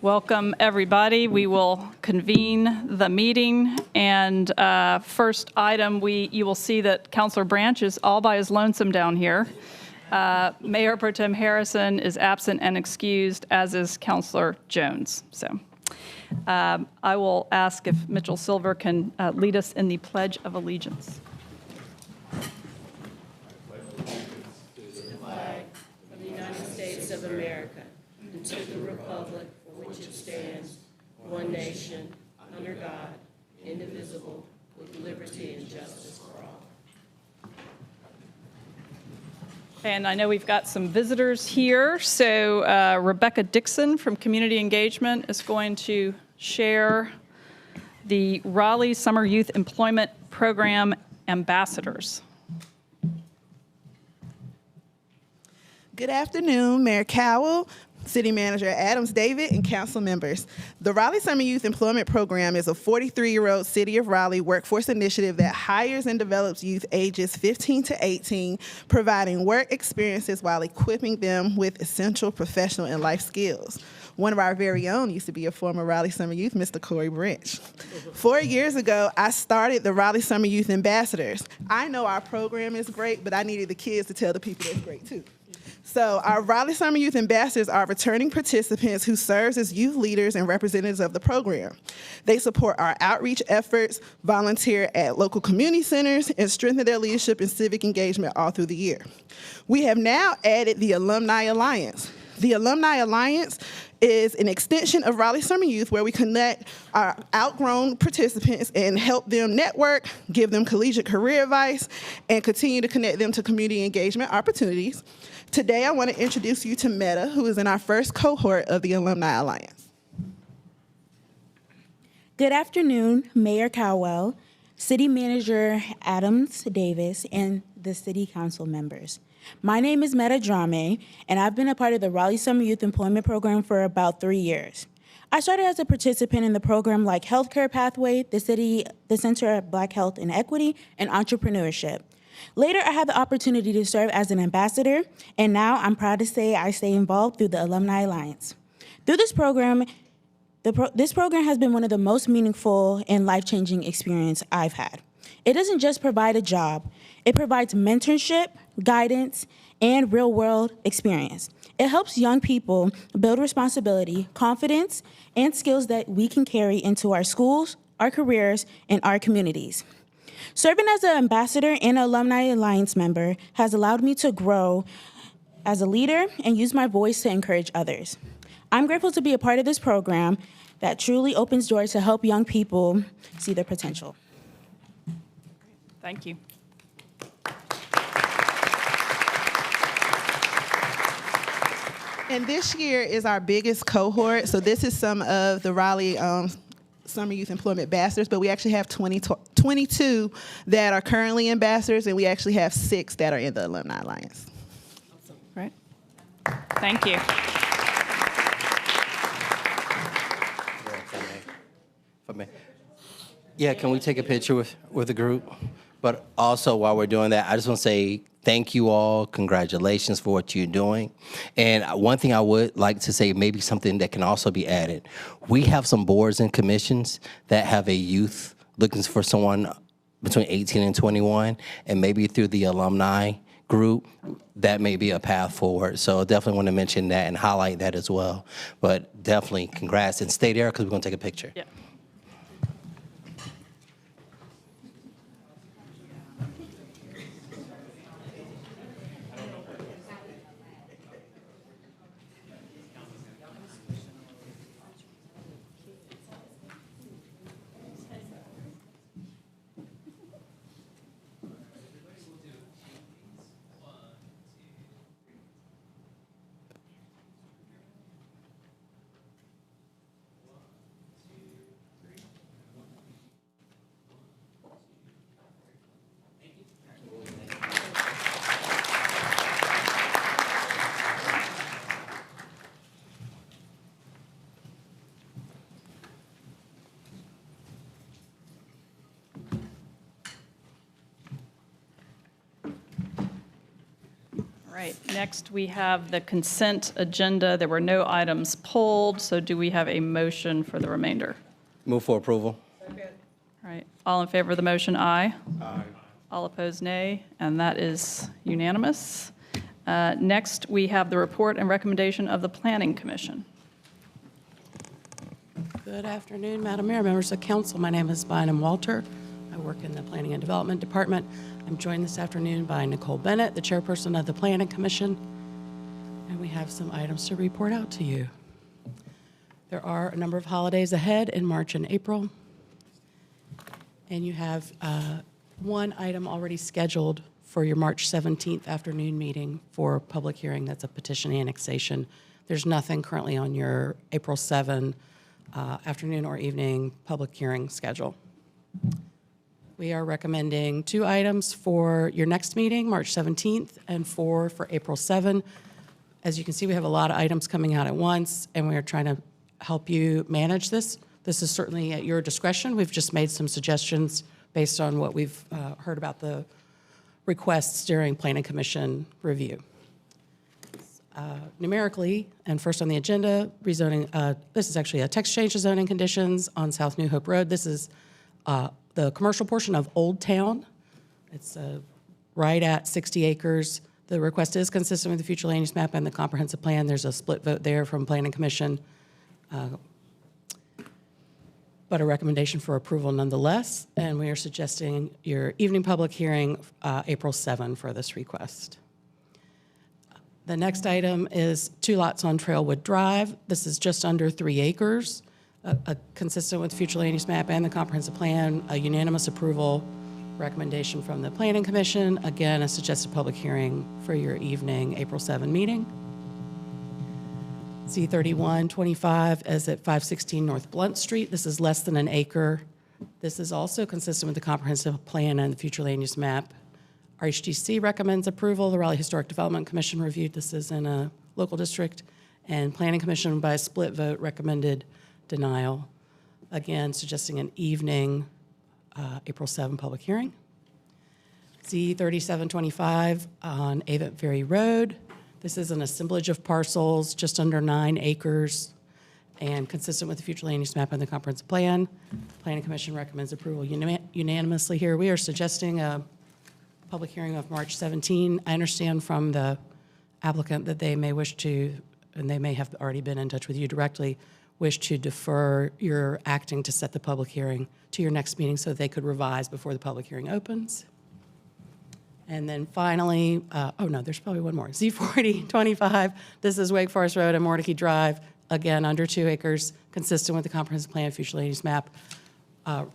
Welcome, everybody. We will convene the meeting. And first item, you will see that Councilor Branch is all by his lonesome down here. Mayor Pro Tem Harrison is absent and excused, as is Councilor Jones. So I will ask if Mitchell Silver can lead us in the Pledge of Allegiance. States of America, and to the republic for which it stands, one nation, under God, indivisible, with liberty and justice for all. And I know we've got some visitors here. So Rebecca Dixon from Community Engagement is going to share the Raleigh Summer Youth Employment Program ambassadors. Good afternoon, Mayor Cowell, City Manager Adams David, and council members. The Raleigh Summer Youth Employment Program is a 43-year-old City of Raleigh workforce initiative that hires and develops youth ages 15 to 18, providing work experiences while equipping them with essential professional and life skills. One of our very own used to be a former Raleigh Summer Youth, Mr. Corey Branch. 4 years ago, I started the Raleigh Summer Youth Ambassadors. I know our program is great, but I needed the kids to tell the people it's great too. So our Raleigh Summer Youth Ambassadors are returning participants who serve as youth leaders and representatives of the program. They support our outreach efforts, volunteer at local community centers, and strengthen their leadership and civic engagement all through the year. We have now added the Alumni Alliance. The Alumni Alliance is an extension of Raleigh Summer Youth where we connect our outgrown participants and help them network, give them collegiate career advice, and continue to connect them to community engagement opportunities. Today, I want to introduce you to Meta, who is in our first cohort of the Alumni Alliance. Good afternoon, Mayor Cowell, City Manager Adams Davis, and the City Council members. My name is Meta Drame, and I've been a part of the Raleigh Summer Youth Employment Program for about 3 years. I started as a participant in the program like Healthcare Pathway, the Center of Black Health and Equity, and Entrepreneurship. Later, I had the opportunity to serve as an ambassador, and now I'm proud to say I stay involved through the Alumni Alliance. Through this program, this program has been one of the most meaningful and life-changing experience I've had. It doesn't just provide a job, it provides mentorship, guidance, and real-world experience. It helps young people build responsibility, confidence, and skills that we can carry into our schools, our careers, and our communities. Serving as an ambassador and Alumni Alliance member has allowed me to grow as a leader and use my voice to encourage others. I'm grateful to be a part of this program that truly opens doors to help young people see their potential. Thank you. And this year is our biggest cohort. So this is some of the Raleigh Summer Youth Employment Ambassadors, but we actually have 22 that are currently ambassadors, and we actually have 6 that are in the Alumni Alliance. Right. Thank you. Yeah, can we take a picture with the group? But also, while we're doing that, I just want to say thank you all. Congratulations for what you're doing. And one thing I would like to say, maybe something that can also be added. We have some boards and commissions that have a youth looking for someone between 18 and 21, and maybe through the alumni group, that may be a path forward. So I definitely want to mention that and highlight that as well. But definitely congrats, and stay there because we're going to take a picture. Yeah. Right, next we have the consent agenda. There were no items pulled, so do we have a motion for the remainder? Move for approval. All right, all in favor of the motion, aye. Aye. All opposed, nay, and that is unanimous. Next, we have the report and recommendation of the Planning Commission. Good afternoon, Madam Mayor, members of council. My name is Bynum Walter. I work in the Planning and Development Department. I'm joined this afternoon by Nicole Bennett, the chairperson of the Planning Commission, and we have some items to report out to you. There are a number of holidays ahead in March and April, and you have one item already scheduled for your March 17th afternoon meeting for public hearing. That's a petition annexation. There's nothing currently on your April 7 afternoon or evening public hearing schedule. We are recommending 2 items for your next meeting, March 17th, and 4 for April 7. As you can see, we have a lot of items coming out at once, and we are trying to help you manage this. This is certainly at your discretion. We've just made some suggestions based on what we've heard about the requests during Planning Commission review. Numerically, and first on the agenda, rezoning, this is actually a text change to zoning conditions on South New Hope Road. This is the commercial portion of Old Town. It's right at 60 acres. The request is consistent with the future land use map and the comprehensive plan. There's a split vote there from Planning Commission, but a recommendation for approval nonetheless. And we are suggesting your evening public hearing, April 7 for this request. The next item is 2 lots on Trailwood Drive. This is just under 3 acres. Consistent with future land use map and the comprehensive plan, a unanimous approval recommendation from the Planning Commission. Again, a suggested public hearing for your evening, April 7 meeting. Z3125 is at 516 North Blunt Street. This is less than an acre. This is also consistent with the comprehensive plan and the future land use map. RHDC recommends approval. The Raleigh Historic Development Commission reviewed this is in a local district, and Planning Commission by a split vote recommended denial. Again, suggesting an evening, April 7 public hearing. Z3725 on Avent Ferry Road. This is an assemblage of parcels, just under 9 acres, and consistent with the future land use map and the comprehensive plan. Planning Commission recommends approval unanimously here. We are suggesting a public hearing of March 17. I understand from the applicant that they may wish to, and they may have already been in touch with you directly, wish to defer your acting to set the public hearing to your next meeting so they could revise before the public hearing opens. And then finally, oh no, there's probably one more. Z4025, this is Wake Forest Road and Mordecai Drive, again, under 2 acres, consistent with the comprehensive plan, future land use map.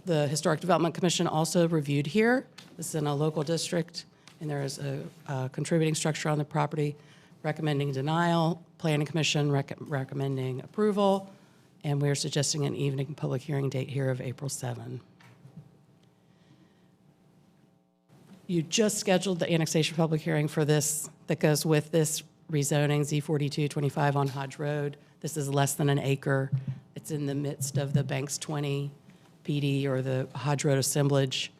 The Historic Development Commission also reviewed here. This is in a local district, and there is a contributing structure on the property, recommending denial. Planning Commission recommending approval, and we're suggesting an evening public hearing date here of April 7. You just scheduled the annexation public hearing for this that goes with this rezoning, Z4225 on Hodge Road. This is less than an acre. It's in the midst of the Banks 20 PD or the Hodge Road assemblage.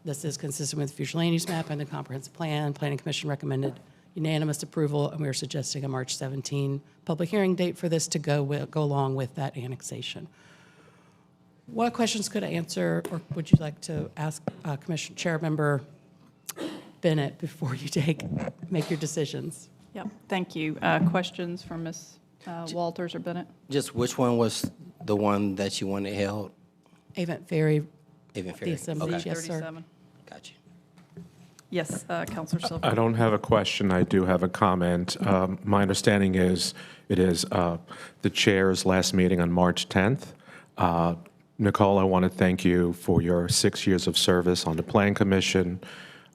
This is consistent with the future land use map and the comprehensive plan. Planning Commission recommended unanimous approval, and we are suggesting a March 17 public hearing date for this to go along with that annexation. What questions could I answer, or would you like to ask Commission Chair Member Bennett before you make your decisions? Yep, thank you. Questions from Ms. Walters or Bennett? Just which one was the one that you wanted held? Avent Ferry, Avent the Ferry. assembly, Okay. yes, sir. 37. Got you. Yes, Councilor Silver. I don't have a question. I do have a comment. My understanding is it is the chair's last meeting on March 10th. Nicole, I want to thank you for your 6 years of service on the Planning Commission.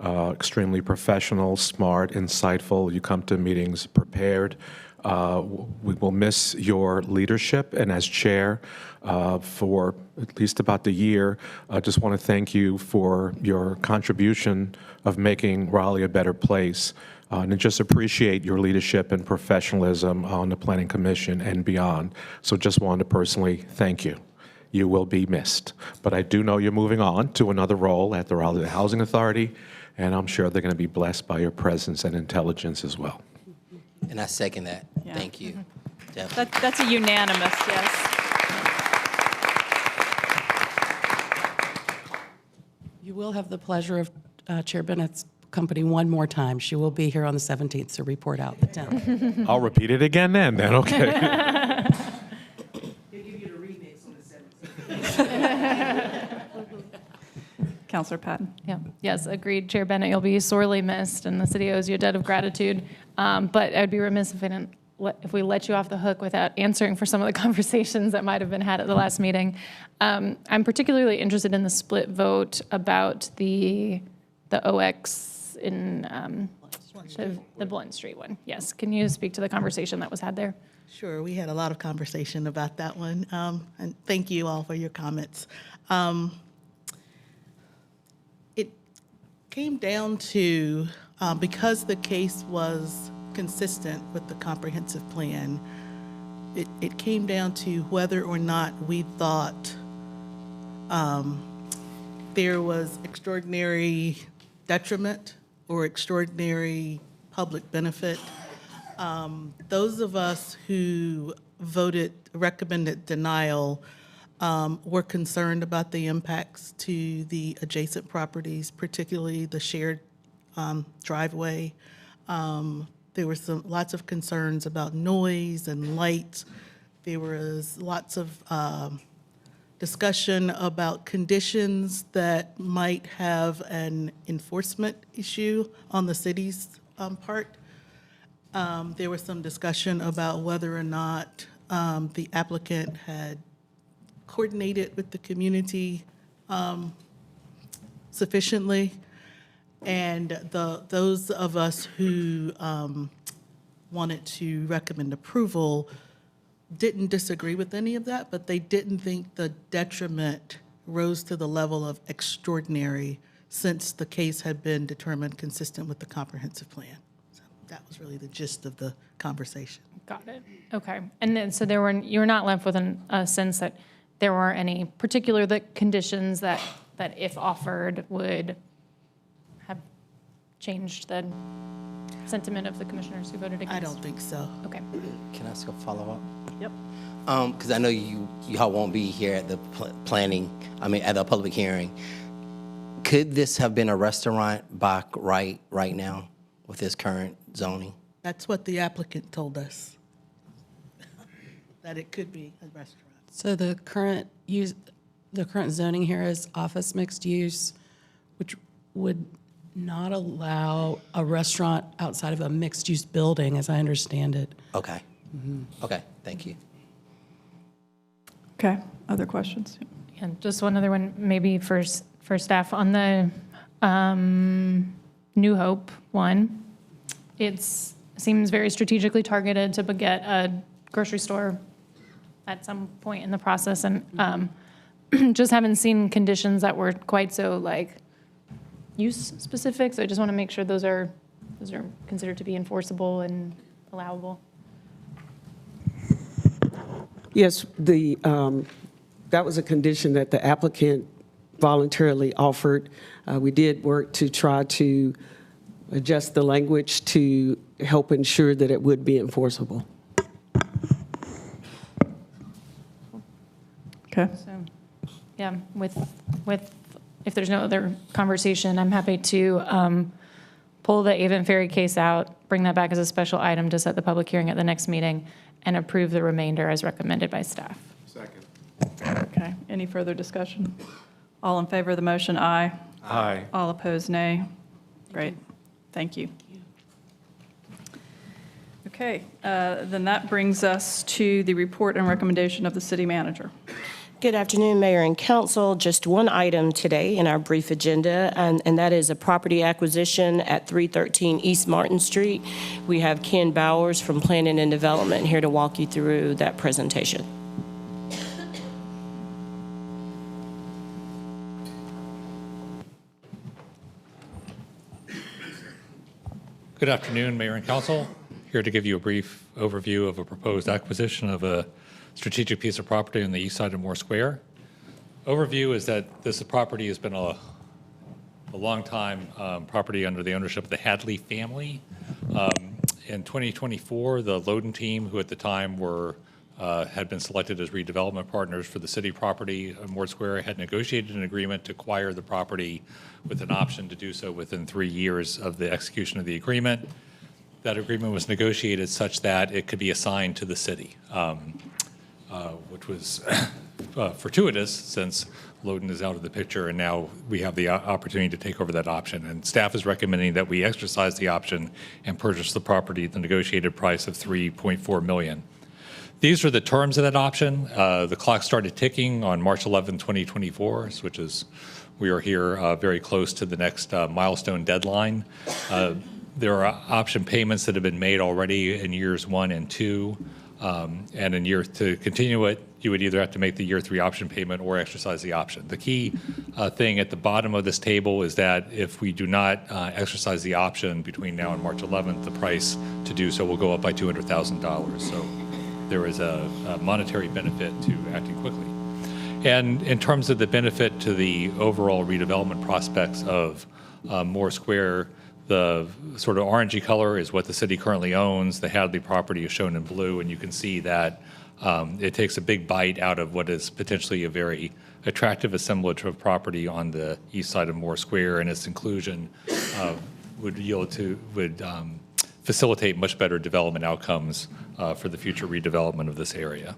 Extremely professional, smart, insightful. You come to meetings prepared. We will miss your leadership, and as chair for at least about the year, I just want to thank you for your contribution of making Raleigh a better place, and just appreciate your leadership and professionalism on the Planning Commission and beyond. So just wanted to personally thank you. You will be missed, but I do know you're moving on to another role at the Raleigh Housing Authority, and I'm sure they're going to be blessed by your presence and intelligence as well. And I second that. Yeah. Thank you. Definitely. That's a unanimous, yes. You will have the pleasure of Chair Bennett's company one more time. She will be here on the 17th to report out the 10th. I'll repeat it again then, okay. Counselor Patton. Yeah. Yes, agreed. Chair Bennett, you'll be sorely missed, and the city owes you a debt of gratitude. But I'd be remiss if we let you off the hook without answering for some of the conversations that might have been had at the last meeting. I'm particularly interested in the split vote about the OX in the Blunt Street one. Yes. Can you speak to the conversation that was had there? Sure, we had a lot of conversation about that one, and thank you all for your comments. It came down to, because the case was consistent with the comprehensive plan, it came down to whether or not we thought there was extraordinary detriment or extraordinary public benefit. Those of us who recommended denial were concerned about the impacts to the adjacent properties, particularly the shared driveway. There were lots of concerns about noise and light. There was lots of discussion about conditions that might have an enforcement issue on the city's part. There was some discussion about whether or not the applicant had coordinated with the community sufficiently. And those of us who wanted to recommend approval didn't disagree with any of that, but they didn't think the detriment rose to the level of extraordinary since the case had been determined consistent with the comprehensive plan. So that was really the gist of the conversation. Got it. Okay. And then, so you were not left with a sense that there were any particular conditions that if offered would have changed the sentiment of the commissioners who voted against? I don't think so. Okay. Can I ask a follow-up? Yep. Because I know y'all won't be here at the at the public hearing. Could this have been a restaurant by right now with this current zoning? That's what the applicant told us, that it could be a restaurant. So the current zoning here is office mixed use, which would not allow a restaurant outside of a mixed use building, as I understand it. Okay. Okay, thank you. Okay, other questions? And just one other one, maybe for staff on the New Hope one. It seems very strategically targeted to get a grocery store at some point in the process, and just haven't seen conditions that were quite so use specific. So I just want to make sure those are considered to be enforceable and allowable. Yes, that was a condition that the applicant voluntarily offered. We did work to try to adjust the language to help ensure that it would be enforceable. Okay. So, yeah, with if there's no other conversation, I'm happy to pull the Avon Ferry case out, bring that back as a special item to set the public hearing at the next meeting, and approve the remainder as recommended by staff. Second. Okay, any further discussion? All in favor of the motion, aye. Aye. All opposed, nay. Great, thank you. Okay, then that brings us to the report and recommendation of the city manager. Good afternoon, Mayor and Council. Just one item today in our brief agenda, and that is a property acquisition at 313 East Martin Street. We have Ken Bowers from Planning and Development here to walk you through that presentation. Good afternoon, Mayor and Council. Here to give you a brief overview of a proposed acquisition of a strategic piece of property on the east side of Moore Square. Overview is that this property has been a long-time property under the ownership of the Hadley family. In 2024, the Loden team, who at the time had been selected as redevelopment partners for the city property, Moore Square, had negotiated an agreement to acquire the property with an option to do so within 3 years of the execution of the agreement. That agreement was negotiated such that it could be assigned to the city, which was fortuitous since Loden is out of the picture, and now we have the opportunity to take over that option. And staff is recommending that we exercise the option and purchase the property at the negotiated price of $3.4 million. These are the terms of that option. The clock started ticking on March 11, 2024, which is, we are here very close to the next milestone deadline. There are option payments that have been made already in years 1 and 2. And to continue it, you would either have to make the year 3 option payment or exercise the option. The key thing at the bottom of this table is that if we do not exercise the option between now and March 11th, the price to do so will go up by $200,000. So there is a monetary benefit to acting quickly. And in terms of the benefit to the overall redevelopment prospects of Moore Square, the sort of orangey color is what the city currently owns. The Hadley property is shown in blue, and you can see that it takes a big bite out of what is potentially a very attractive assemblage of property on the east side of Moore Square, and its inclusion would facilitate much better development outcomes for the future redevelopment of this area.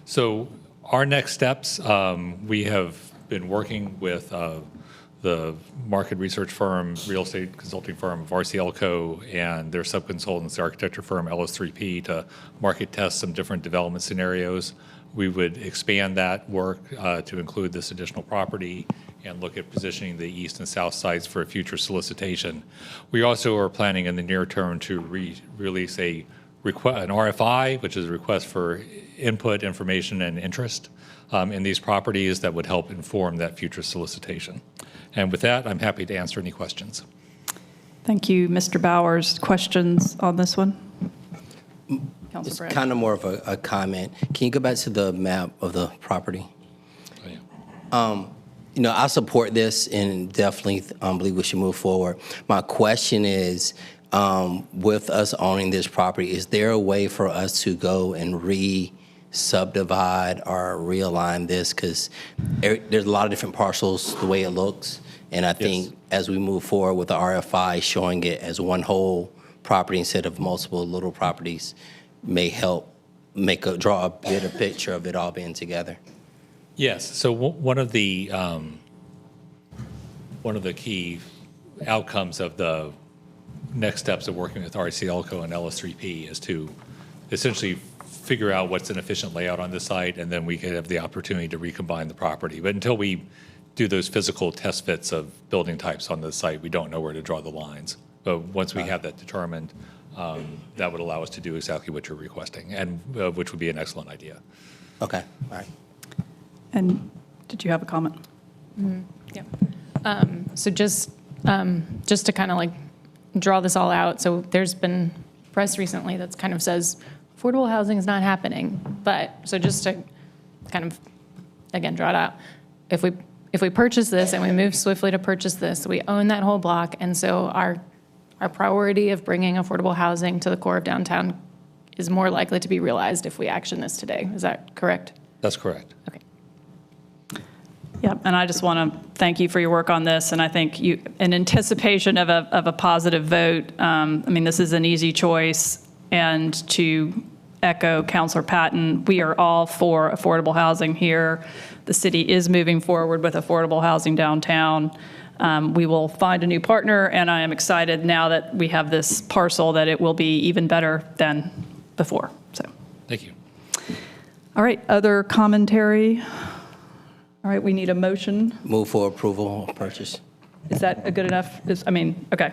So our next steps, we have been working with the market research firm, real estate consulting firm of RCLCO, and their subconsultants, the architecture firm LS3P, to market test some different development scenarios. We would expand that work to include this additional property and look at positioning the east and south sides for a future solicitation. We also are planning in the near term to release an RFI, which is a request for input, information, and interest in these properties that would help inform that future solicitation. And with that, I'm happy to answer any questions. Thank you, Mr. Bowers. Questions on this one? Councilor It's Branch. kind of more of a comment. Can you go back to the map of the property? Oh, yeah. I support this and definitely believe we should move forward. My question is, with us owning this property, is there a way for us to go and subdivide or realign this? Because there's a lot of different parcels the way it looks, and I think as we move forward with the RFI, showing it as one whole property instead of multiple little properties may help draw a better picture of it all being together. Yes. So one of the key outcomes of the next steps of working with RCLCO and LS3P is to essentially figure out what's an efficient layout on the site, and then we could have the opportunity to recombine the property. But until we do those physical test fits of building types on the site, we don't know where to draw the lines. But once we have that determined, that would allow us to do exactly what you're requesting, and which would be an excellent idea. Okay, all right. And did you have a comment? Yeah. So just to kind of like draw this all out, so there's been press recently that kind of says affordable housing is not happening. But so just to kind of, again, draw it out, if we purchase this and we move swiftly to purchase this, we own that whole block. And so our priority of bringing affordable housing to the core of downtown is more likely to be realized if we action this today. Is that correct? That's correct. Okay. Yeah, and I just want to thank you for your work on this, and I think you, in anticipation of a positive vote, this is an easy choice, and to echo Councilor Patton, we are all for affordable housing here. The city is moving forward with affordable housing downtown. We will find a new partner, and I am excited now that we have this parcel that it will be even better than before. So, Thank you. all right, other commentary? All right, we need a motion. Move for approval of purchase. Is that a good enough? Okay. I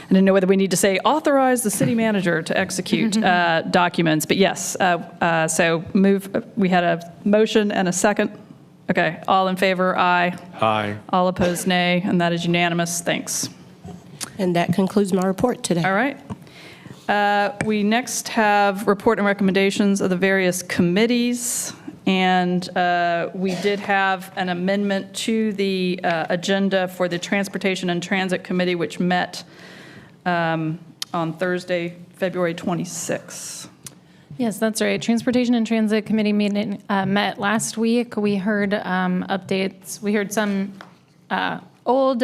didn't know whether we need to say authorize the city manager to execute documents, but yes. So move. We had a motion and a second. Okay. All in favor, aye. Aye. All opposed, nay, and that is unanimous. Thanks. And that concludes my report today. All right. We next have report and recommendations of the various committees. And we did have an amendment to the agenda for the Transportation and Transit Committee, which met on Thursday, February 26th. Yes, that's right. Transportation and Transit Committee meeting met last week. We heard updates. We heard some old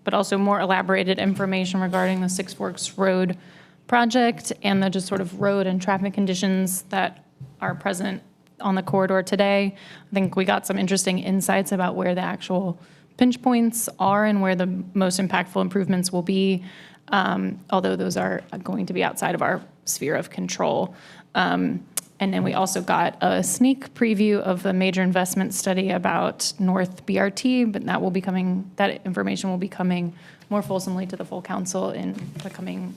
but also more elaborated information regarding the Six Forks Road project and the just sort of road and traffic conditions that are present on the corridor today. I think we got some interesting insights about where the actual pinch points are and where the most impactful improvements will be, although those are going to be outside of our sphere of control. And then we also got a sneak preview of a major investment study about North BRT, but that information will be coming more fulsomely to the full council in the coming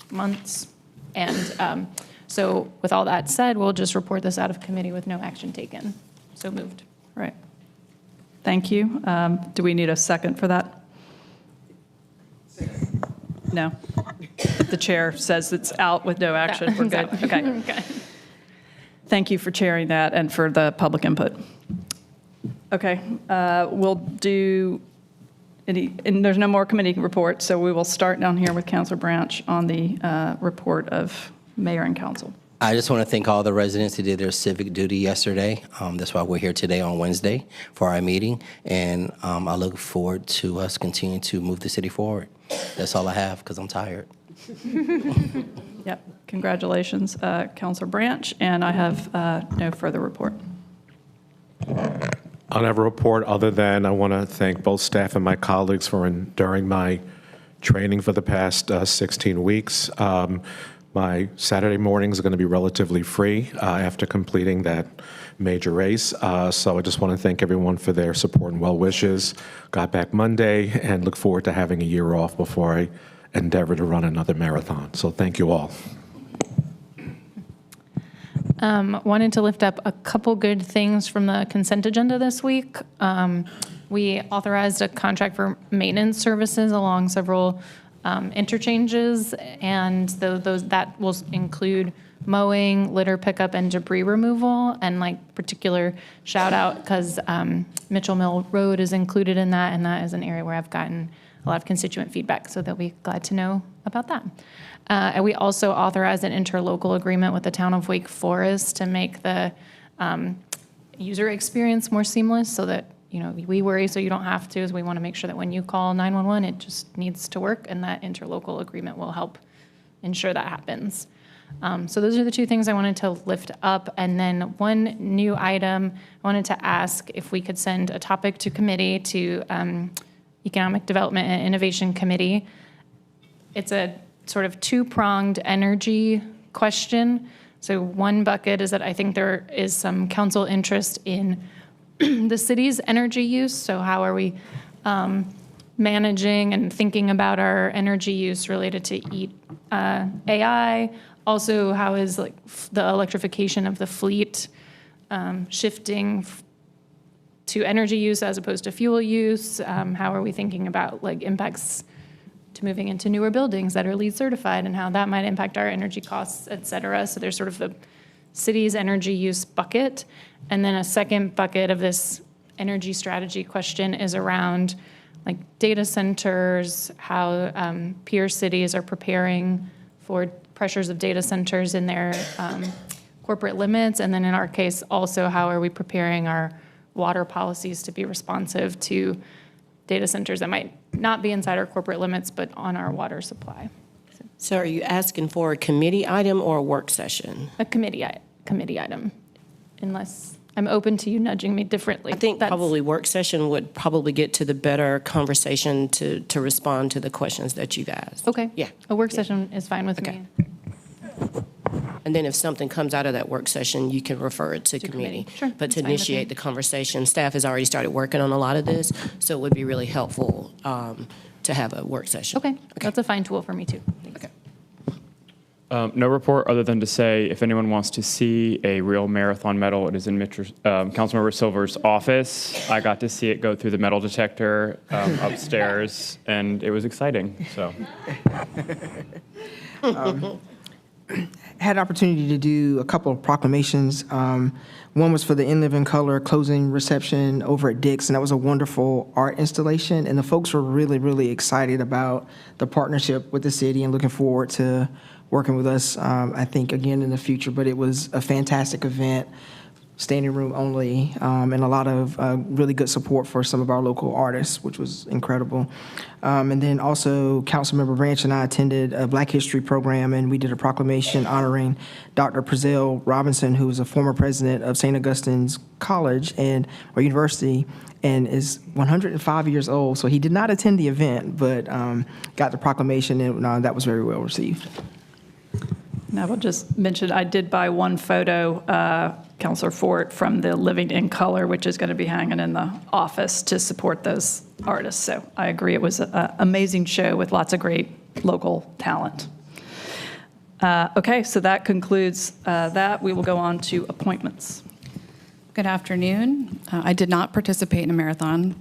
months. And so with all that said, we'll just report this out of committee with no action taken. So moved. Right. Thank you. Do we need a second for that? No. The chair says it's out with no action. We're good. Okay. Okay. Thank you for chairing that and for the public input. Okay. We'll do and there's no more committee reports, so we will start down here with Councilor Branch on the report of mayor and council. I just want to thank all the residents who did their civic duty yesterday. That's why we're here today on Wednesday for our meeting, and I look forward to us continuing to move the city forward. That's all I have because I'm tired. Yep. Congratulations, Councilor Branch, and I have no further report. I don't have a report other than I want to thank both staff and my colleagues for enduring my training for the past 16 weeks. My Saturday mornings are going to be relatively free after completing that major race. So I just want to thank everyone for their support and well wishes. Got back Monday and look forward to having a year off before I endeavor to run another marathon. So thank you all. Wanted to lift up a couple good things from the consent agenda this week. We authorized a contract for maintenance services along several interchanges, and that will include mowing, litter pickup, and debris removal. And like particular shout out because Mitchell Mill Road is included in that, and that is an area where I've gotten a lot of constituent feedback, so they'll be glad to know about that. And we also authorized an interlocal agreement with the town of Wake Forest to make the user experience more seamless, so that we worry so you don't have to, as we want to make sure that when you call 911, it just needs to work, and that interlocal agreement will help ensure that happens. So those are the two things I wanted to lift up. And then one new item, I wanted to ask if we could send a topic to committee, to Economic Development and Innovation Committee. It's a sort of two-pronged energy question. So one bucket is that I think there is some council interest in the city's energy use. So how are we managing and thinking about our energy use related to AI? Also, how is the electrification of the fleet shifting to energy use as opposed to fuel use? How are we thinking about impacts to moving into newer buildings that are LEED certified, and how that might impact our energy costs, et cetera? So there's sort of the city's energy use bucket. And then a second bucket of this energy strategy question is around data centers, how peer cities are preparing for pressures of data centers in their corporate limits. And then in our case, also, how are we preparing our water policies to be responsive to data centers that might not be inside our corporate limits, but on our water supply? So are you asking for a committee item or a work session? A committee item, unless I'm open to you nudging me differently. I think probably work session would probably get to the better conversation to respond to the questions that you've asked. Okay. Yeah. A work session is fine with me. And then if something comes out of that work session, you can refer it to committee. Sure, But that's to fine with initiate me. the conversation, staff has already started working on a lot of this, so it would be really helpful to have a work session. Okay. That's a fine tool for me too. Thanks. Okay. No report other than to say if anyone wants to see a real marathon medal, it is in Councilmember Silver's office. I got to see it go through the metal detector upstairs, and it was exciting. So. had an opportunity to do a couple of proclamations. One was for the In Living Color closing reception over at Dick's, and that was a wonderful art installation. And the folks were really, really excited about the partnership with the city and looking forward to working with us, I think, again in the future. But it was a fantastic event, standing room only, and a lot of really good support for some of our local artists, which was incredible. And then also, Councilmember Branch and I attended a Black History program, and we did a proclamation honoring Dr. Prezelle Robinson, who was a former president of St. Augustine's College or University, and is 105 years old. So he did not attend the event, but got the proclamation, and that was very well received. And I will just mention, I did buy one photo, Councilor Fort, from the Living in Color, which is going to be hanging in the office to support those artists. So I agree, it was an amazing show with lots of great local talent. Okay, so that concludes that. We will go on to appointments. Good afternoon. I did not participate in a marathon,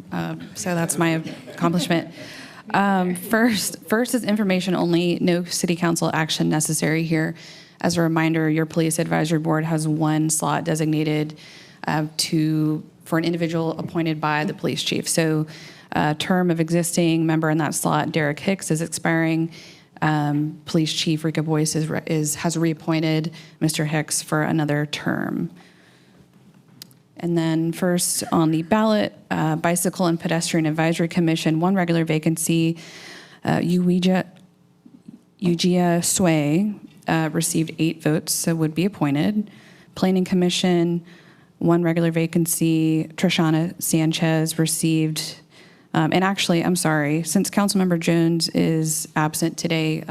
so that's my accomplishment. First is information only, no city council action necessary here. As a reminder, your police advisory board has one slot designated for an individual appointed by the police chief. So term of existing member in that slot, Derek Hicks, is expiring. Police Chief Rika Boyce has reappointed Mr. Hicks for another term. And then first on the ballot, Bicycle and Pedestrian Advisory Commission, one regular vacancy. Ugia Sway received 8 votes, so would be appointed. Planning Commission, one regular vacancy. Trishana Sanchez received, and actually, I'm sorry, since Councilmember Jones is absent today,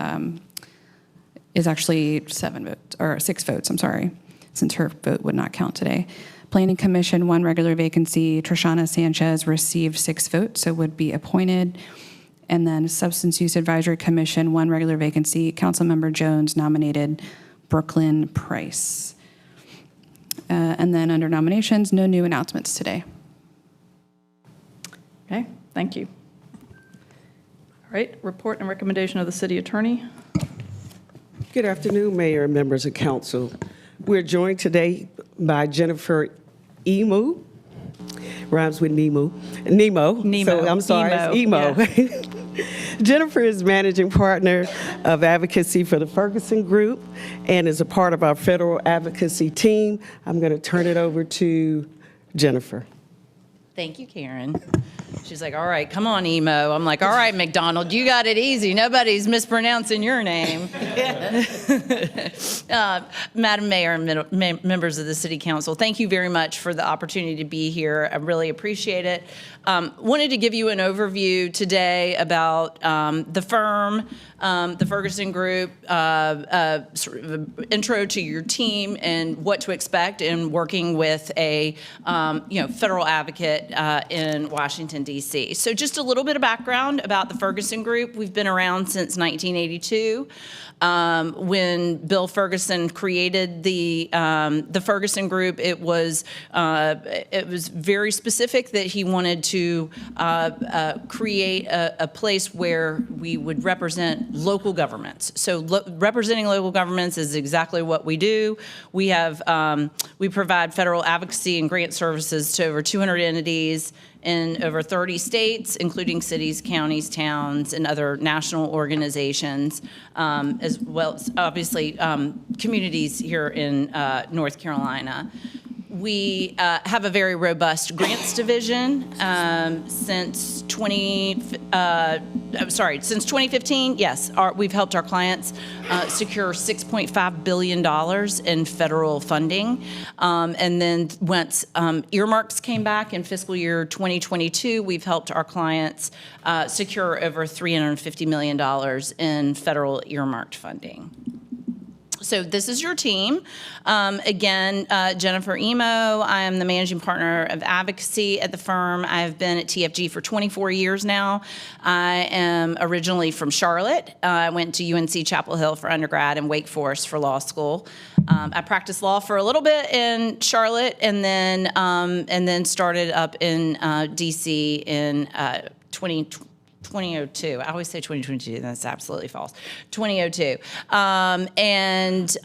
is actually 6 votes, I'm sorry, since her vote would not count today. Planning Commission, one regular vacancy. Trishana Sanchez received 6 votes, so would be appointed. And then Substance Use Advisory Commission, one regular vacancy. Councilmember Jones nominated Brooklyn Price. And then under nominations, no new announcements today. Okay, thank you. All right, report and recommendation of the city attorney. Good afternoon, Mayor and members of council. We're joined today by Jennifer Emu. Rhymes with Nemo. So I'm sorry, it's Emo. Yeah. Jennifer is managing partner of advocacy for the Ferguson Group and is a part of our federal advocacy team. I'm going to turn it over to Jennifer. Thank you, Karen. She's like, all right, come on, Emo. I'm like, all right, McDonald, you got it easy. Nobody's mispronouncing your name. Madam Mayor and members of the City Council, thank you very much for the opportunity to be here. I really appreciate it. Wanted to give you an overview today about the firm, the Ferguson Group, sort of an intro to your team and what to expect in working with a federal advocate in Washington, D.C. So just a little bit of background about the Ferguson Group. We've been around since 1982. When Bill Ferguson created the Ferguson Group, it was very specific that he wanted to create a place where we would represent local governments. So representing local governments is exactly what we do. We have we provide federal advocacy and grant services to over 200 entities in over 30 states, including cities, counties, towns, and other national organizations, as well as obviously communities here in North Carolina. We have a very robust grants division since 2015. Yes, we've helped our clients secure $6.5 billion in federal funding. And then once earmarks came back in fiscal year 2022, we've helped our clients secure over $350 million in federal earmarked funding. So this is your team. Again, Jennifer Emo. I am the managing partner of advocacy at the firm. I've been at TFG for 24 years now. I am originally from Charlotte. I went to UNC Chapel Hill for undergrad and Wake Forest for law school. I practiced law for a little bit in Charlotte and then started up in DC in 2012. 2002. I always say 2022. That's absolutely false. 2002. And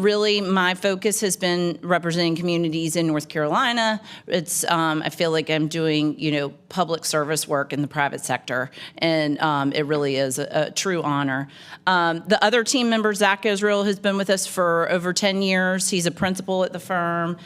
really, my focus has been representing communities in North Carolina. It's I feel like I'm doing public service work in the private sector, and it really is a true honor. The other team member, Zach Israel, has been with us for over 10 years. He's a principal at the firm.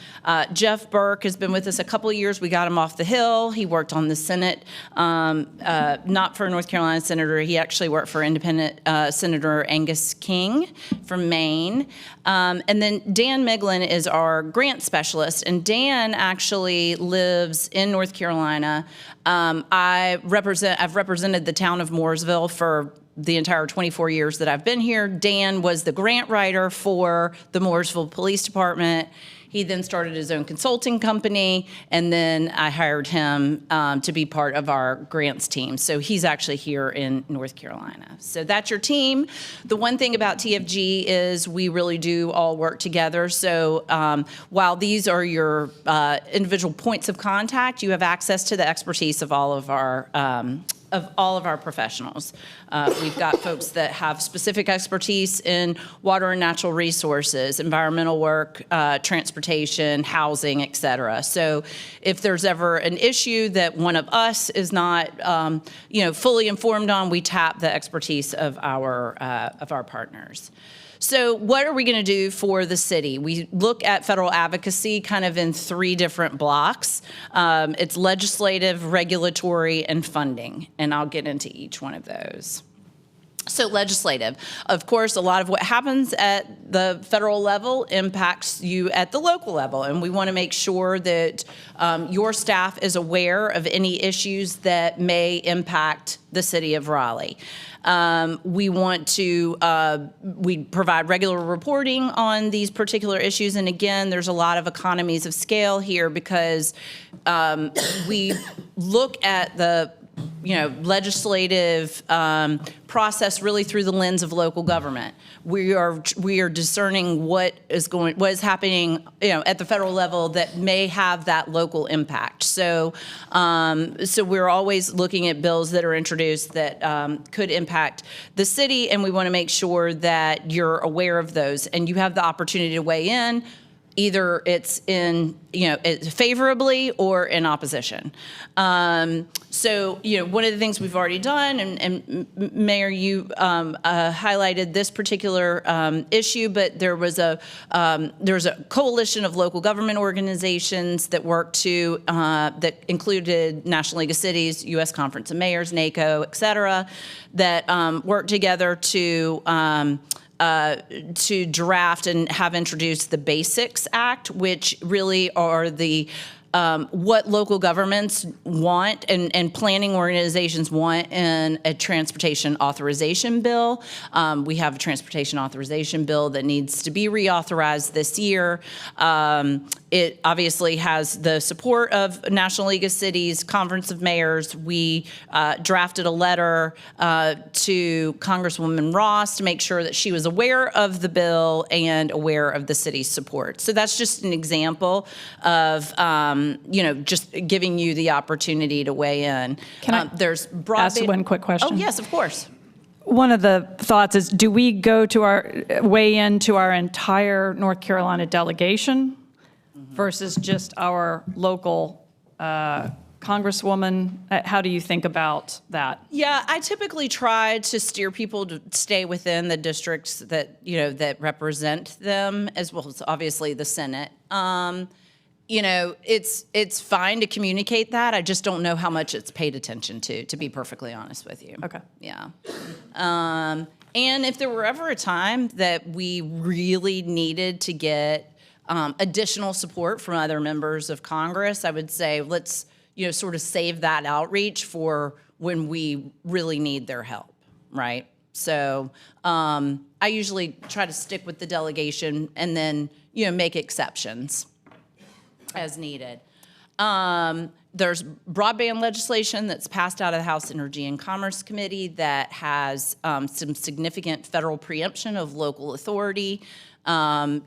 Jeff Burke has been with us a couple of years. We got him off the Hill. He worked on the Senate, not for a North Carolina senator. He actually worked for independent Senator Angus King from Maine. And then Dan Miglin is our grant specialist, and Dan actually lives in North Carolina. I've represented the town of Mooresville for the entire 24 years that I've been here. Dan was the grant writer for the Mooresville Police Department. He then started his own consulting company, and then I hired him to be part of our grants team. So he's actually here in North Carolina. So that's your team. The one thing about TFG is we really do all work together. So while these are your individual points of contact, you have access to the expertise of all of our professionals. We've got folks that have specific expertise in water and natural resources, environmental work, transportation, housing, et cetera. So if there's ever an issue that one of us is not, fully informed on, we tap the expertise of our partners. So what are we going to do for the city? We look at federal advocacy kind of in three different blocks. It's legislative, regulatory, and funding, and I'll get into each one of those. So legislative, of course, a lot of what happens at the federal level impacts you at the local level, and we want to make sure that your staff is aware of any issues that may impact the city of Raleigh. We want to, we provide regular reporting on these particular issues. And again, there's a lot of economies of scale here because we look at the legislative process really through the lens of local government. We are discerning what is happening, at the federal level that may have that local impact. So, we're always looking at bills that are introduced that could impact the city, and we want to make sure that you're aware of those and you have the opportunity to weigh in. Either it's favorably or in opposition. So, one of the things we've already done, and Mayor, you highlighted this particular issue, but there's a coalition of local government organizations that worked that included National League of Cities, U.S. Conference of Mayors, NACO, et cetera, that worked together to draft and have introduced the Basics Act, which really are the what local governments want and planning organizations want in a transportation authorization bill. We have a transportation authorization bill that needs to be reauthorized this year. It obviously has the support of National League of Cities, Conference of Mayors. We drafted a letter to Congresswoman Ross to make sure that she was aware of the bill and aware of the city's support. So that's just an example of, just giving you the opportunity to weigh in. Can I there's ask one quick question? Oh, yes, of course. One of the thoughts is, do we go to weigh into our entire North Carolina delegation versus just our local congresswoman? How do you think about that? Yeah, I typically try to steer people to stay within the districts that, that represent them, as well as obviously the Senate. It's fine to communicate that. I just don't know how much it's paid attention to be perfectly honest with you. Okay. Yeah. And if there were ever a time that we really needed to get additional support from other members of Congress, I would say let's, sort of save that outreach for when we really need their help, right? So I usually try to stick with the delegation and then, make exceptions as needed. There's broadband legislation that's passed out of the House Energy and Commerce Committee that has some significant federal preemption of local authority. What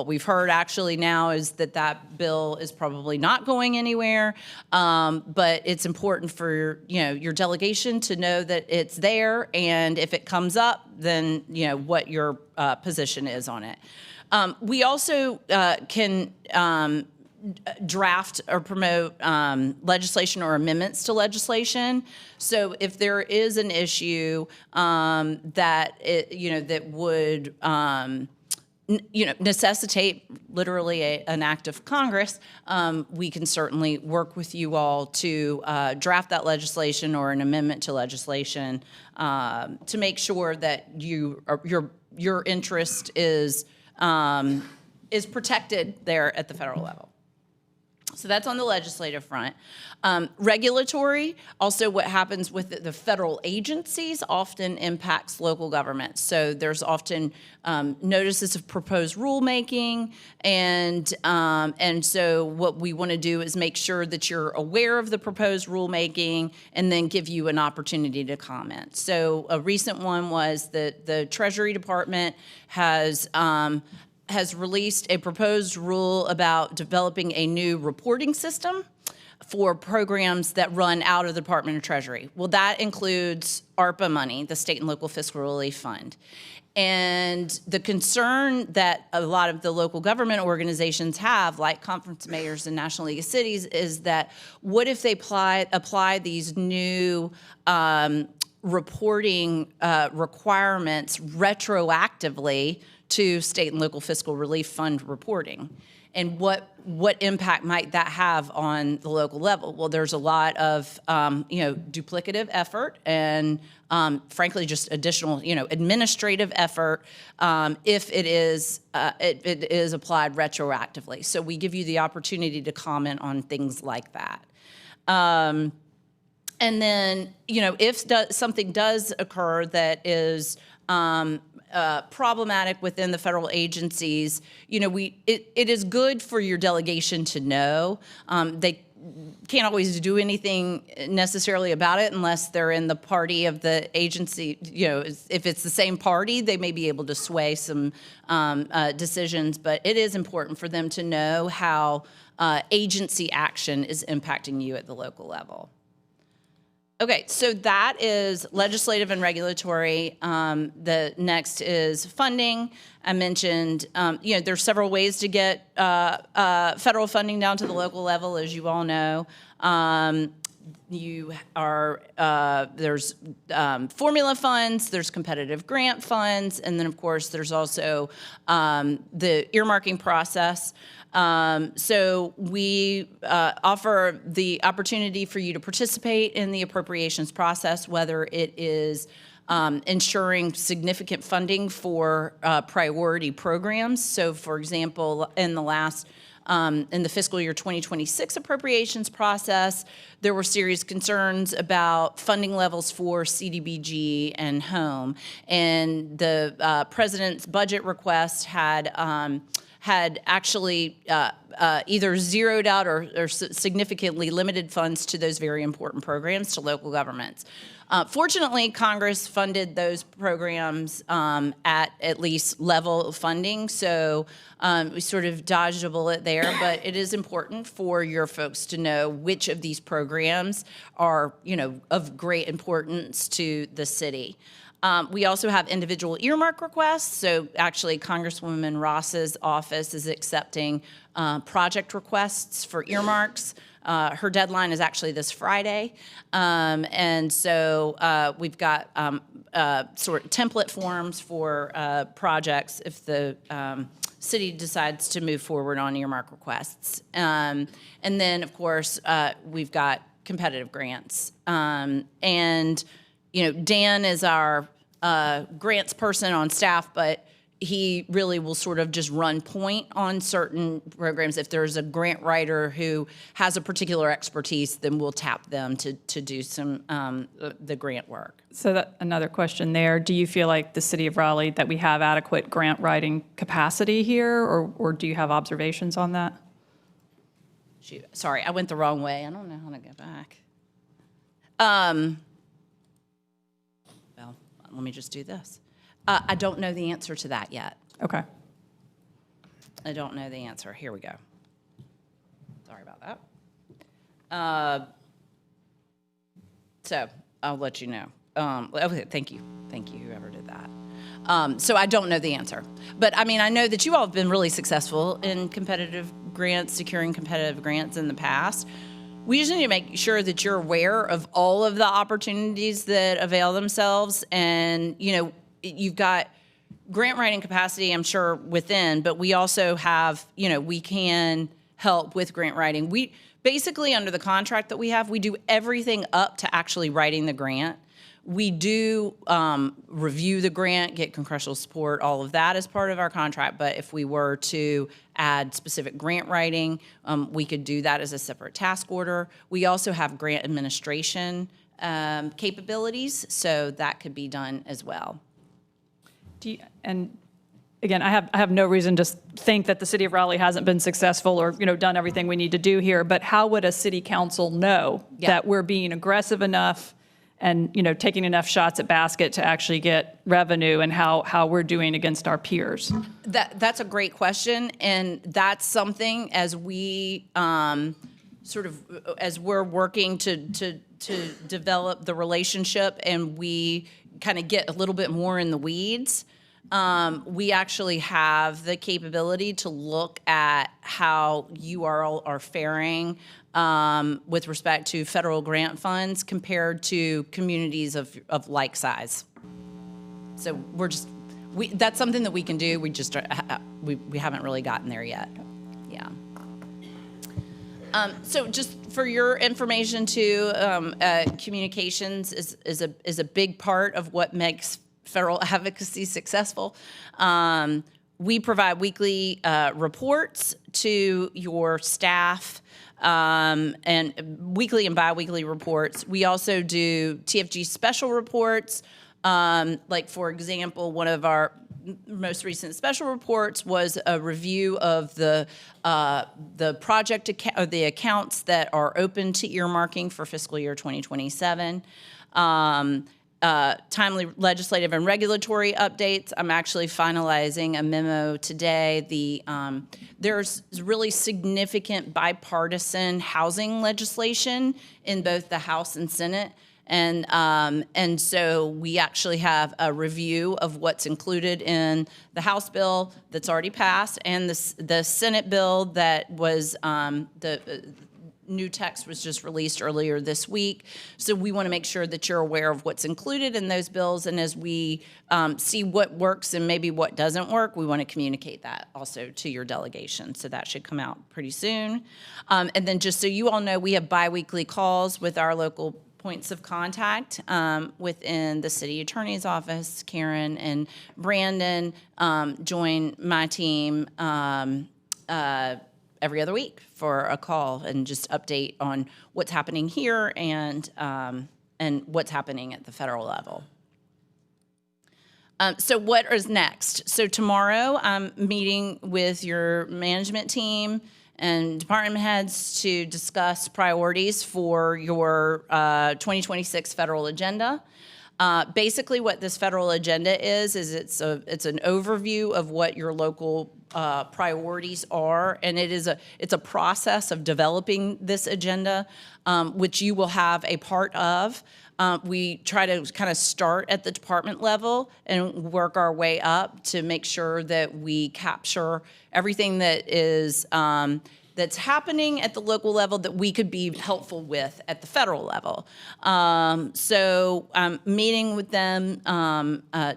we've heard actually now is that bill is probably not going anywhere, but it's important for your delegation to know that it's there, and if it comes up, then what your position is on it. We also can draft or promote legislation or amendments to legislation. So if there is an issue that would necessitate literally an act of Congress, we can certainly work with you all to draft that legislation or an amendment to legislation to make sure that your interest is protected there at the federal level. So that's on the legislative front. Regulatory, also what happens with the federal agencies often impacts local governments. So there's often notices of proposed rulemaking, and so what we want to do is make sure that you're aware of the proposed rulemaking and then give you an opportunity to comment. So a recent one was that the Treasury Department has released a proposed rule about developing a new reporting system for programs that run out of the Department of Treasury. Well, that includes ARPA money, the State and Local Fiscal Relief Fund. And the concern that a lot of the local government organizations have, like Conference of Mayors and National League of Cities, is that what if they apply these new reporting requirements retroactively to state and local fiscal relief fund reporting? And what impact might that have on the local level? Well, there's a lot of duplicative effort and frankly just additional administrative effort if it is applied retroactively. So we give you the opportunity to comment on things like that. And then if something does occur that is problematic within the federal agencies, it is good for your delegation to know. They can't always do anything necessarily about it unless they're in the party of the agency. If it's the same party, they may be able to sway some decisions, but it is important for them to know how agency action is impacting you at the local level. Okay, so that is legislative and regulatory. The next is funding. I mentioned, there's several ways to get federal funding down to the local level, as you all know. There's formula funds, there's competitive grant funds, and then of course there's also the earmarking process. So we offer the opportunity for you to participate in the appropriations process, whether it is ensuring significant funding for priority programs. So for example, in the fiscal year 2026 appropriations process, there were serious concerns about funding levels for CDBG and home. And the president's budget request had actually either zeroed out or significantly limited funds to those very important programs to local governments. Fortunately, Congress funded those programs at least level of funding, so we sort of dodged a bullet there, but it is important for your folks to know which of these programs are, of great importance to the city. We also have individual earmark requests. So actually, Congresswoman Ross's office is accepting project requests for earmarks. Her deadline is actually this Friday. And so we've got sort of template forms for projects if the city decides to move forward on earmark requests. And then, of course, we've got competitive grants. And Dan is our grants person on staff, but he really will sort of just run point on certain programs. If there's a grant writer who has a particular expertise, then we'll tap them to do some the grant work. So that another question there. Do you feel like the city of Raleigh that we have adequate grant writing capacity here, or do you have observations on that? shoot, sorry, I went the wrong way. I don't know how to go back. Well, let me just do this. I don't know the answer to that yet. Okay. I don't know the answer. Here we go. Sorry about that. So I'll let you know. Okay, thank you. Thank you, whoever did that. So I don't know the answer. But I mean, I know that you all have been really successful in competitive grants, securing competitive grants in the past. We just need to make sure that you're aware of all of the opportunities that avail themselves. And, you know, you've got grant writing capacity, I'm sure, within, but we also have, you know, we can help with grant writing. We basically, under the contract that we have, we do everything up to actually writing the grant. We do review the grant, get congressional support, all of that as part of our contract. But if we were to add specific grant writing, we could do that as a separate task order. We also have grant administration capabilities, so that could be done as well. And again, I have no reason to think that the city of Raleigh hasn't been successful or, you know, done everything we need to do here. But how would a city council know that we're being aggressive enough and, you know, taking enough shots at basket to actually get revenue, and how we're doing against our peers? That's a great question, and that's something as we as we're working to develop the relationship and we kind of get a little bit more in the weeds. We actually have the capability to look at how you all are faring with respect to federal grant funds compared to communities of like size. So that's something that we can do. We just we haven't really gotten there yet. Yeah. So just for your information too, communications is a big part of what makes federal advocacy successful. We provide weekly reports to your staff, and weekly and biweekly reports. We also do TFG special reports. Like, for example, one of our most recent special reports was a review of the project or the accounts that are open to earmarking for fiscal year 2027. Timely legislative and regulatory updates. I'm actually finalizing a memo today. There's really significant bipartisan housing legislation in both the House and Senate. And so we actually have a review of what's included in the House bill that's already passed and the Senate bill that was the new text was just released earlier this week. So we want to make sure that you're aware of what's included in those bills. And as we see what works and maybe what doesn't work, we want to communicate that also to your delegation. So that should come out pretty soon. And then just so you all know, we have biweekly calls with our local points of contact within the city attorney's office. Karen and Brandon join my team every other week for a call and just update on what's happening here and what's happening at the federal level. So what is next? So tomorrow I'm meeting with your management team and department heads to discuss priorities for your 2026 federal agenda. Basically, what this federal agenda is it's an overview of what your local priorities are, and it's a process of developing this agenda, which you will have a part of. We try to kind of start at the department level and work our way up to make sure that we capture everything that is that's happening at the local level that we could be helpful with at the federal level. So I'm meeting with them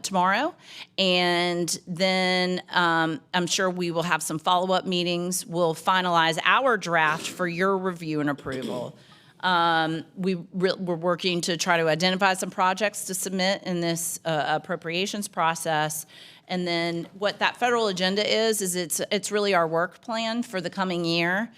tomorrow, and then I'm sure we will have some follow-up meetings. We'll finalize our draft for your review and approval. We're working to try to identify some projects to submit in this appropriations process. And then what that federal agenda is it's really our work plan for the coming year.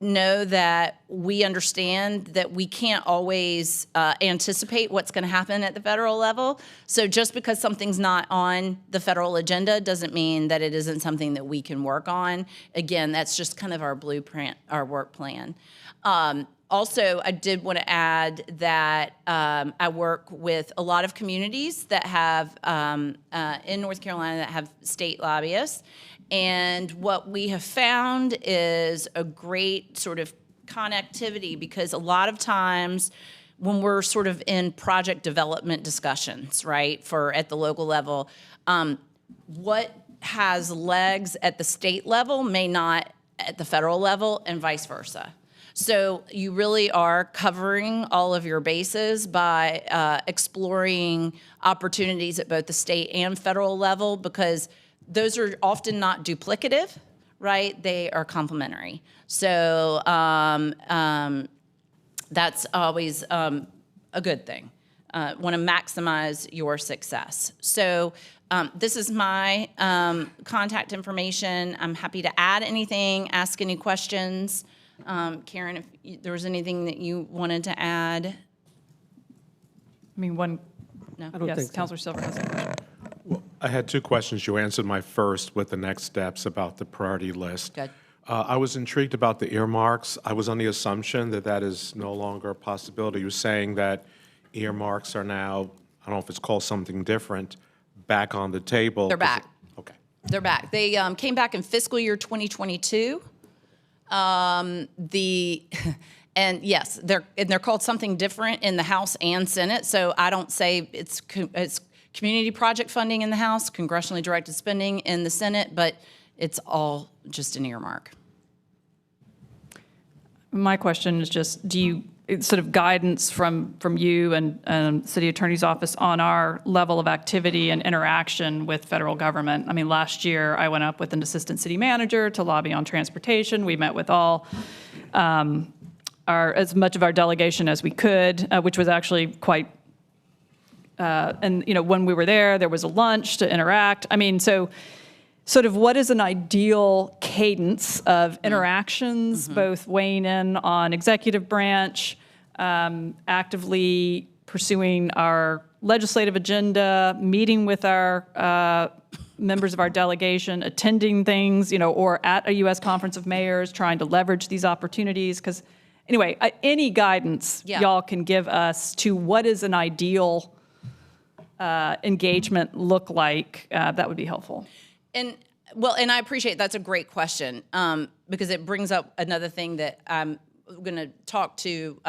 know that we understand that we can't always anticipate what's going to happen at the federal level. So just because something's not on the federal agenda doesn't mean that it isn't something that we can work on. Again, that's just kind of our blueprint, our work plan. Also, I did want to add that I work with a lot of communities that have, in North Carolina, that have state lobbyists. And what we have found is a great sort of connectivity, because a lot of times when we're sort of in project development discussions, right, for at the local level, what has legs at the state level may not at the federal level, and vice versa. So you really are covering all of your bases by exploring opportunities at both the state and federal level, because those are often not duplicative, right? They are complementary. So that's always a good thing. Want to maximize your success. So this is my contact information. I'm happy to add anything, ask any questions. Karen, if there was anything that you wanted to add. I mean, one, No. I don't yes, think so. Councilor Silver has a question. I had two questions. You answered my first with the next steps about the priority list. Good. I was intrigued about the earmarks. I was on the assumption that that is no longer a possibility. You're saying that earmarks are now, I don't know if it's called something different, back on the table. They're back. Okay. They're back. They came back in fiscal year 2022. And yes, they're called something different in the House and Senate. So I don't say it's community project funding in the House, congressionally directed spending in the Senate, but it's all just an earmark. My question is just, do you, sort of guidance from you and City Attorney's Office on our level of activity and interaction with federal government? I mean, last year I went up with an assistant city manager to lobby on transportation. We met with all as much of our delegation as we could, which was actually quite. And when we were there was a lunch to interact. I mean, so. Sort of what is an ideal cadence of interactions, both weighing in on executive branch, actively pursuing our legislative agenda, meeting with our members of our delegation, attending things, or at a U.S. Conference of Mayors, trying to leverage these opportunities? Because anyway, any guidance y'all can give us to what is an ideal engagement look like, that would be helpful. And I appreciate that's a great question, because it brings up another thing that I'm going to talk to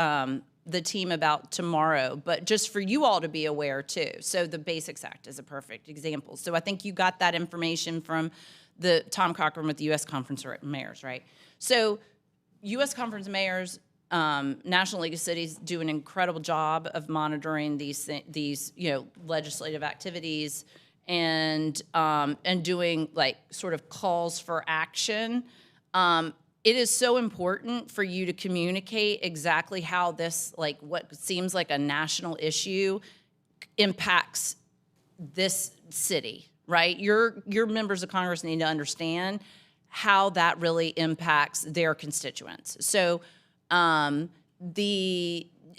the team about tomorrow, but just for you all to be aware too. So the Basics Act is a perfect example. So I think you got that information from the Tom Cochran with the U.S. Conference of Mayors, right? So U.S. Conference of Mayors, National League of Cities do an incredible job of monitoring these legislative activities and doing like sort of calls for action. It is so important for you to communicate exactly how this, like what seems like a national issue, impacts this city, right? Your members of Congress need to understand how that really impacts their constituents. So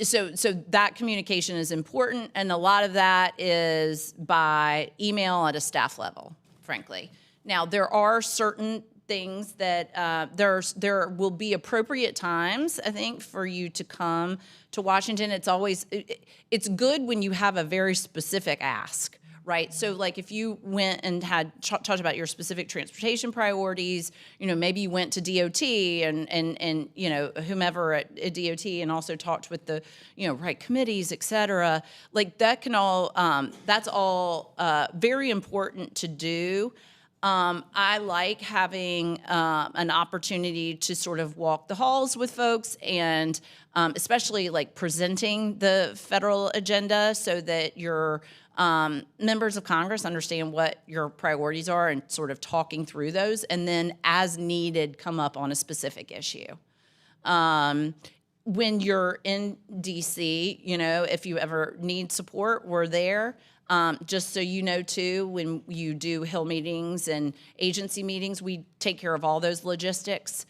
So that communication is important, and a lot of that is by email at a staff level, frankly. Now, there are certain things that there will be appropriate times, I think, for you to come to Washington. It's good when you have a very specific ask, right? So like if you went and had talked about your specific transportation priorities, maybe you went to DOT and whomever at DOT and also talked with the, right committees, et cetera, like that can all, that's all very important to do. I like having an opportunity to sort of walk the halls with folks and especially like presenting the federal agenda so that your members of Congress understand what your priorities are and sort of talking through those, and then as needed come up on a specific issue. When you're in DC, if you ever need support, we're there. Just so you know, too, when you do Hill meetings and agency meetings, we take care of all those logistics.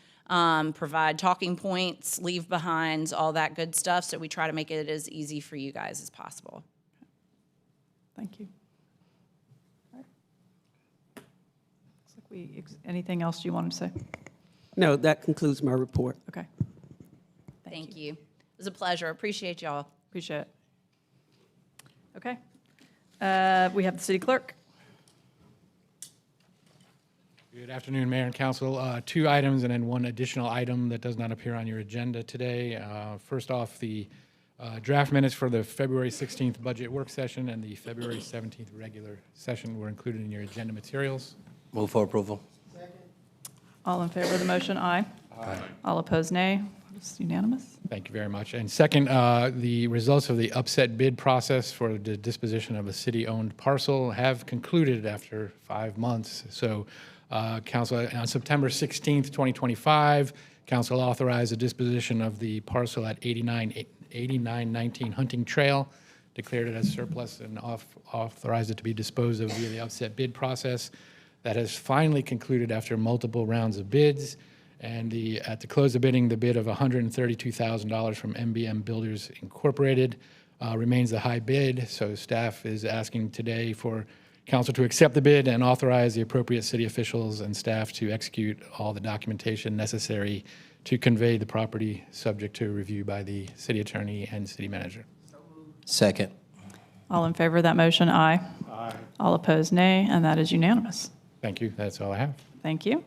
provide talking points, leave behinds, all that good stuff. So we try to make it as easy for you guys as possible. Thank you. All right. Looks like anything else you wanted to say? No, that concludes my report. Okay. Thank you. It was a pleasure. Appreciate y'all. Appreciate it. Okay. We have the city clerk. Good afternoon, Mayor and Council. 2 items and then 1 additional item that does not appear on your agenda today. First off, the draft minutes for the February 16th budget work session and the February 17th regular session were included in your agenda materials. Move for approval. All in favor of the motion, aye. Aye. All opposed, nay. It's unanimous. Thank you very much. And second, the results of the upset bid process for the disposition of a city-owned parcel have concluded after 5 months. So, Council, on September 16th, 2025, Council authorized the disposition of the parcel at 8919 Hunting Trail, declared it as surplus, and authorized it to be disposed of via the upset bid process. That has finally concluded after multiple rounds of bids. And at the close of bidding, the bid of $132,000 from MBM Builders Incorporated remains the high bid. So staff is asking today for council to accept the bid and authorize the appropriate city officials and staff to execute all the documentation necessary to convey the property, subject to review by the city attorney and city manager. Second. All in favor of that motion, aye. Aye. All opposed, nay, and that is unanimous. Thank you. That's all I have. Thank you.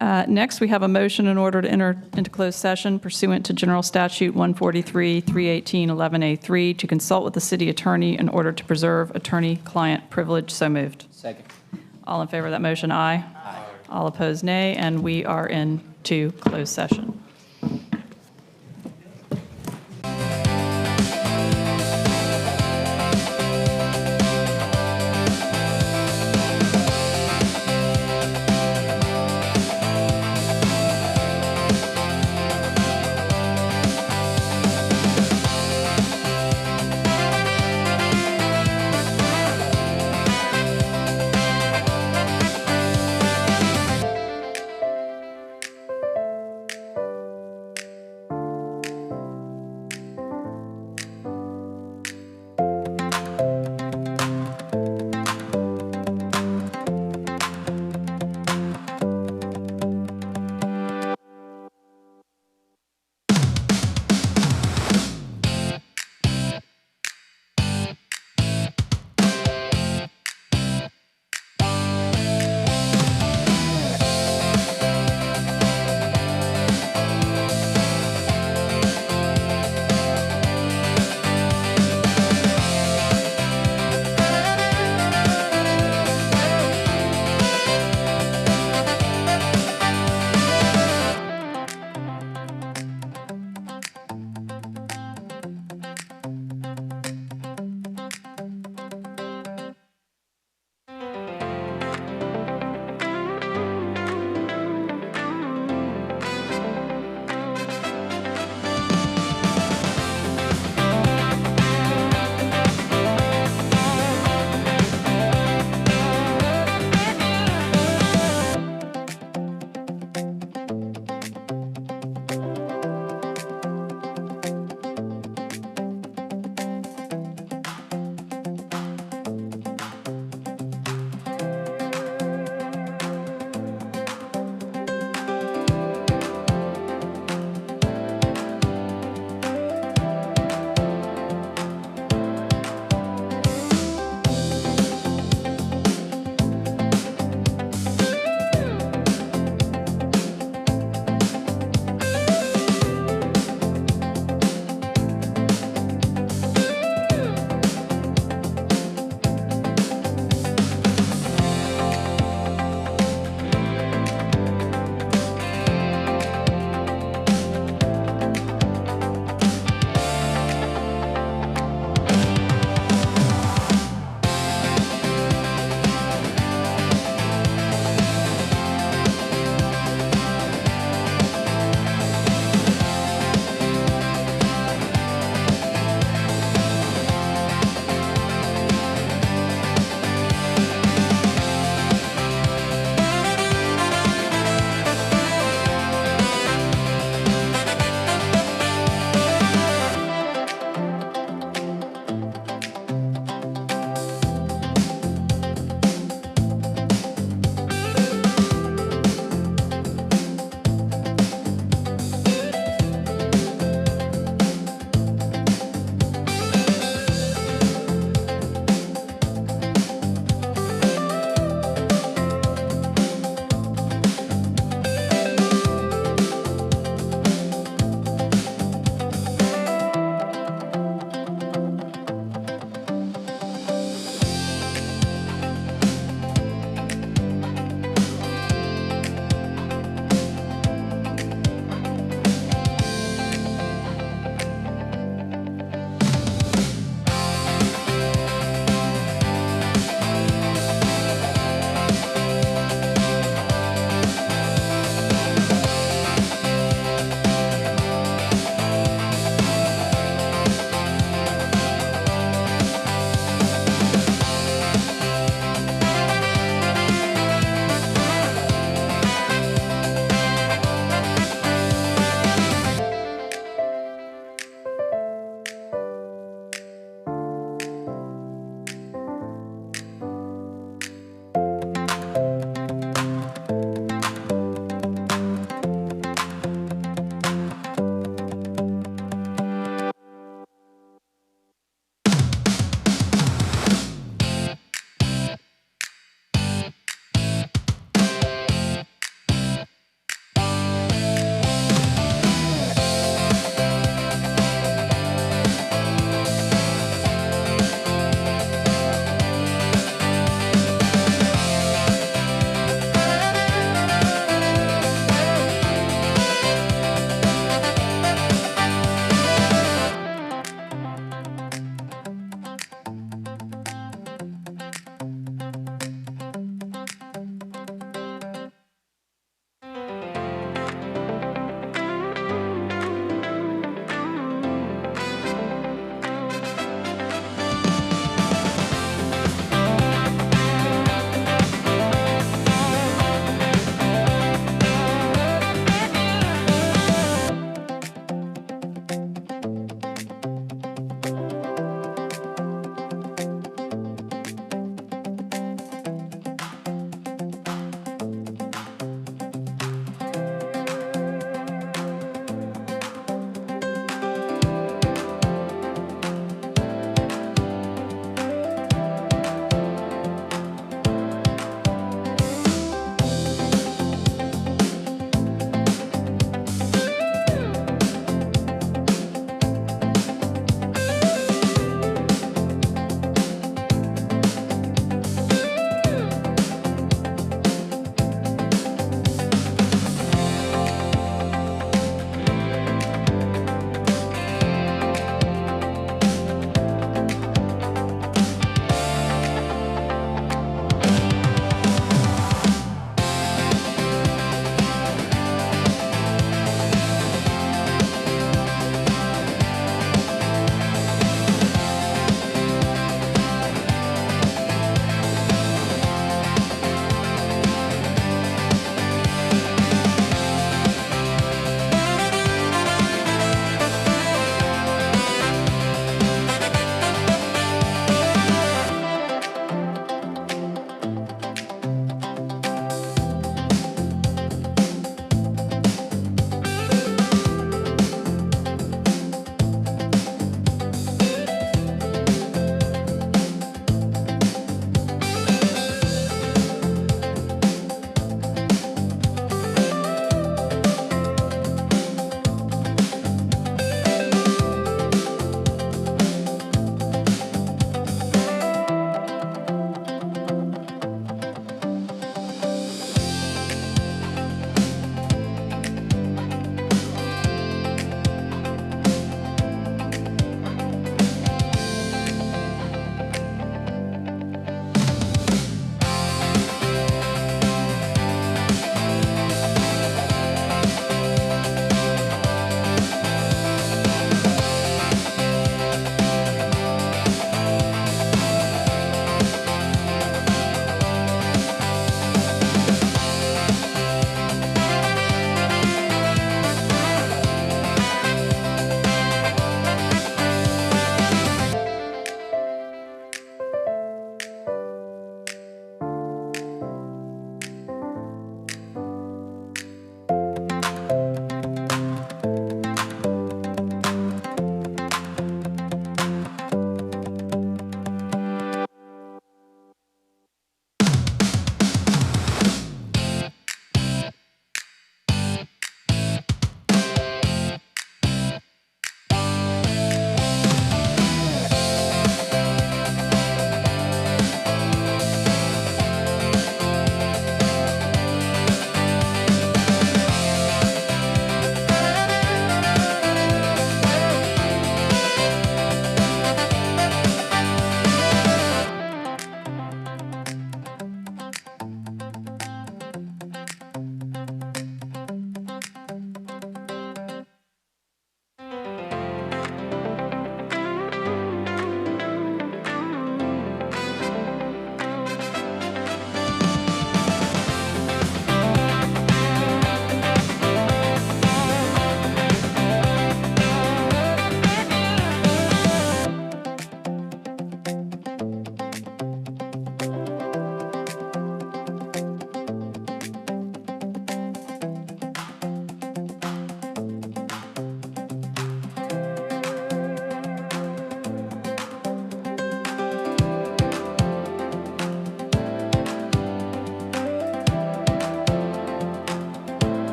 Next, we have a motion in order to enter into closed session pursuant to General Statute 143, 318, 11A3 to consult with the city attorney in order to preserve attorney-client privilege. So moved. Second. All in favor of that motion, aye. Aye. All opposed, nay, and we are into closed session.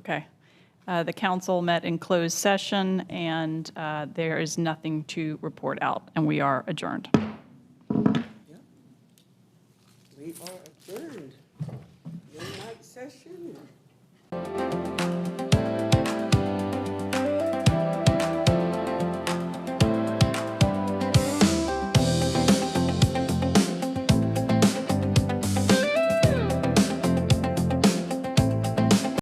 Okay. The council met in closed session, and there is nothing to report out, and we are adjourned. We are adjourned. Good night session.